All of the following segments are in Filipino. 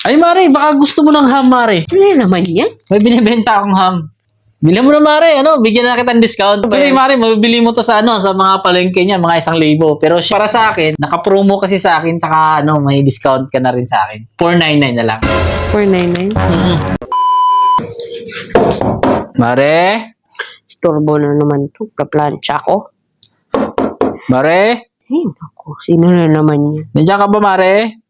Ay, Mare, baka gusto mo ng ham, Mare. Ano naman yan? May binibenta akong ham. Bilhan mo na, Mare. Bigyan na kita ng discount. Actually, Mare, mabibili mo to sa sa mga palengke niya, mga 1,000. Pero para sa akin, naka-promo kasi sa akin, saka may discount ka na rin sa akin. 499 na lang. 499? Mare? Turbo na naman to. Kaplansya ko. Mare? Ay, naku. Sino na naman yan? Nandiyan ka ba, Mare?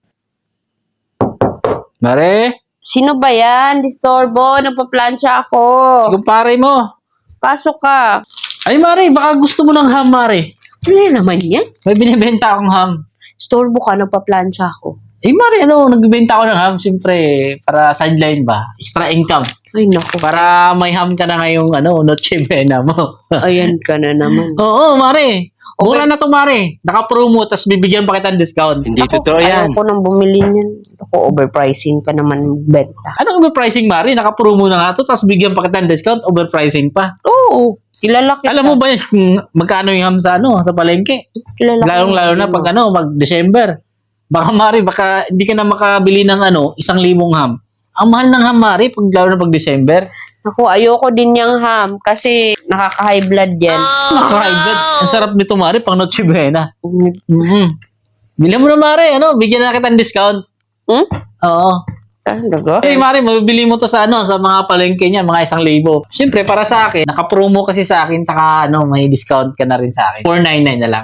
Mare? Sino ba yan? Disturbo. Nagpaplansya ako. Si kumpare mo. Pasok ka. Ay, Mare, baka gusto mo ng ham, Mare. Ano naman yan? May binibenta akong ham. Disturbo ka. Nagpaplansya ako. Eh, Mare, nagbibenta ako ng ham, siyempre, para sideline ba? Extra income. Ay, naku. Para may ham ka na ngayong, Noche Buena mo. Ayan ka na naman. Oo, Mare. Mura na to, Mare. Naka-promo, tapos bibigyan pa kita ng discount. Hindi totoo yan. Ayaw ko nang bumili niyan. Ako, overpricing ka naman benta. Anong overpricing, Mare? Naka-promo na nga to, tapos bigyan pa kita ng discount, overpricing pa. Oo. Kilala kita. Alam mo ba yun, kung magkano yung ham sa palengke? Kilala kita. Lalong-lalo na pag mag-December. Baka, Mare, hindi ka na makabili ng 1,000 ham. Ang mahal ng ham, Mare, lalo na pag December. Ako, ayoko din yung ham kasi nakaka-high blood yan. Nakaka-high blood. Ang sarap nito, Mare, pang Noche Buena. Bilhan mo na, Mare, bigyan na kita ng discount. Oo. Talaga? Hey, Mare, mabibili mo to sa mga palengke niya, mga 1,000. Siyempre, para sa akin, naka-promo kasi sa akin, saka may discount ka na rin sa akin. 499 na lang.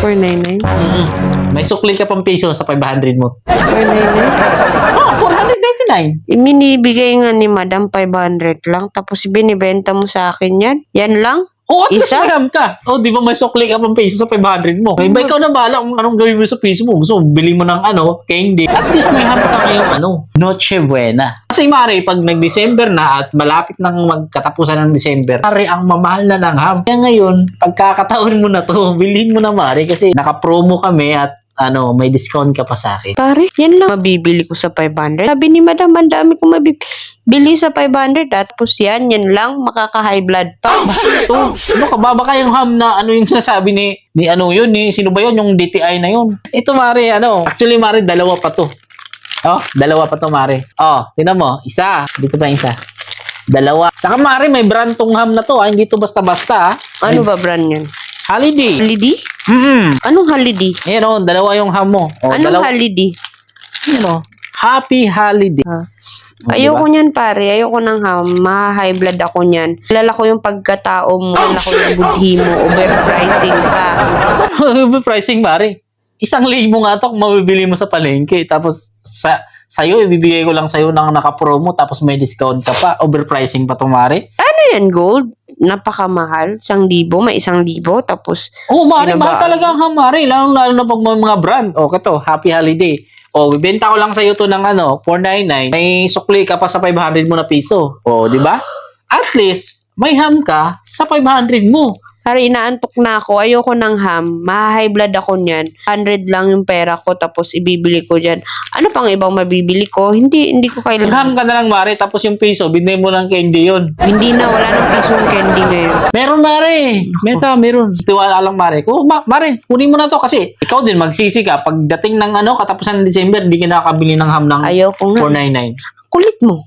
499? May sukli ka pang piso sa 500 mo. 499? Oh, 499. Minibigay nga ni Madam 500 lang, tapos binibenta mo sa akin yan? Yan lang? Oh, at least Isa? may ham ka. Oh, di ba may sukli ka pang piso sa 500 mo? May ikaw na bahala kung anong gawin mo sa piso mo. Gusto mo, bili mo ng candy. At least may ham ka ngayong Noche Buena. Kasi, Mare, pag nag-December na at malapit nang magkatapusan ng December, Mare, ang mamahal na ng ham. Kaya ngayon, pagkakataon mo na to, bilhin mo na, Mare, kasi naka-promo kami at may discount ka pa sa akin. Pare, yan lang mabibili ko sa 500. Sabi ni Madam, ang dami kong mabibili sa 500. Tapos yan lang, makaka-high blood pa. Ito, ka ba? Baka yung ham na yung sasabi ni sino ba yun? Yung DTI na yun. Ito, Mare, actually, Mare, dalawa pa to. Oh, dalawa pa to, Mare. Oh, tingnan mo, isa. Dito pa yung isa. Dalawa. Saka, Mare, may brand tong ham na to, hindi to basta-basta, Ano ba brand yan? Holiday. Holiday? Anong holiday? Ayan, dalawa yung ham mo. Oh, Anong holiday? Happy Holiday. Ayoko niyan, pare. Ayoko ng ham. Ma-high blood ako niyan. Kilala ko yung pagkatao mo. Kilala ko yung budhi mo. Overpricing ka. Overpricing, Mare. 1,000 nga to kung mabibili mo sa palengke. Tapos, sa'yo, ibibigay ko lang sa'yo ng naka-promo tapos may discount ka pa. Overpricing pa to, Mare. Ano yan, gold? Napakamahal. 1,000. May 1,000. Tapos, Mare, mahal talaga ang ham, Mare. Lalo na pag mga brand. Ito, Happy Holiday. Bibenta ko lang sa'yo to ng 499. May sukli ka pa sa 500 mo na piso. Di ba? At least, may ham ka sa 500 mo. pare, inaantok na ako. Ayoko ng ham. Ma-high blood ako niyan. 100 lang yung pera ko tapos ibibili ko dyan. Ano pang ibang mabibili ko? Hindi ko kailangan. Mag-ham ka na lang, Mare. Tapos yung piso, binay mo lang candy yun. Hindi na. Wala nang pisong candy ngayon. Meron, Mare. Meron. Tiwala lang, Mare. Mare, kunin mo na to kasi ikaw din magsisi ka. Pagdating ng katapusan ng December, hindi ka nakakabili ng ham ng Ayoko nga. 499. Kulit mo.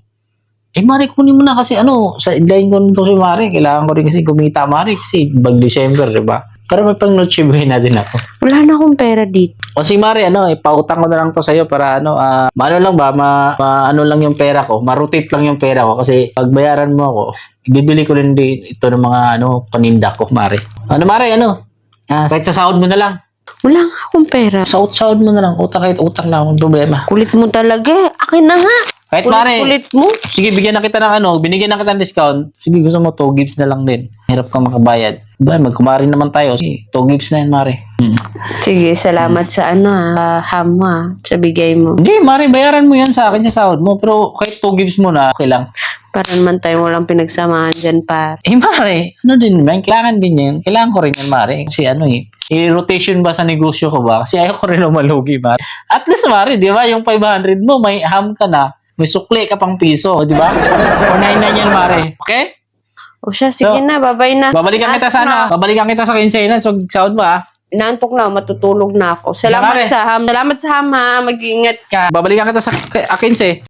Mare, kunin mo na kasi sa deadline ko nito si Mare. Kailangan ko rin kasi kumita, Mare. Kasi December, di ba? Pero may pang Noche Buena din ako. Wala na akong pera dito. O si Mare, ipautang ko na lang to sa'yo para maano lang ba, ano lang yung pera ko. Ma-rotate lang yung pera ko kasi pag bayaran mo ako, ibibili ko rin ito ng mga paninda ko, Mare. Mare, kahit sa sahod mo na lang. Wala nga akong pera. Sahod mo na lang. Kahit utang na akong problema. Kulit mo talaga. Akin na nga. Kahit Mare. Kulit mo. Sige, bigyan na kita ng binigyan na kita ng discount. Sige, gusto mo 2 gifts na lang din. Hirap kang makabayad. Magkumari naman tayo. Sige, 2 gifts na yan, Mare. Sige, salamat sa ham sa bigay mo. Hindi, Mare, bayaran mo yan sa akin sa sahod mo. Pero kahit 2 gifts mo na, okay lang. Para naman tayo walang pinagsamahan dyan, par. Mare, din man, kailangan din yan. Kailangan ko rin yan, Mare. Kasi i-rotation ba sa negosyo ko ba? Kasi ayoko rin malugi, Mare. At least, Mare, di ba, yung 500 mo, may ham ka na. May sukli ka pang piso, di ba? 499 yan, Mare. Okay? O siya, sige na, babay na. Babalikan kita sa Babalikan kita sa quincenas. Huwag sahod mo, ha? Inaantok na, matutulog na ako. Salamat Mare. sa ham. Salamat sa ham ha. Mag-iingat ka. Babalikan kita sa Akinse.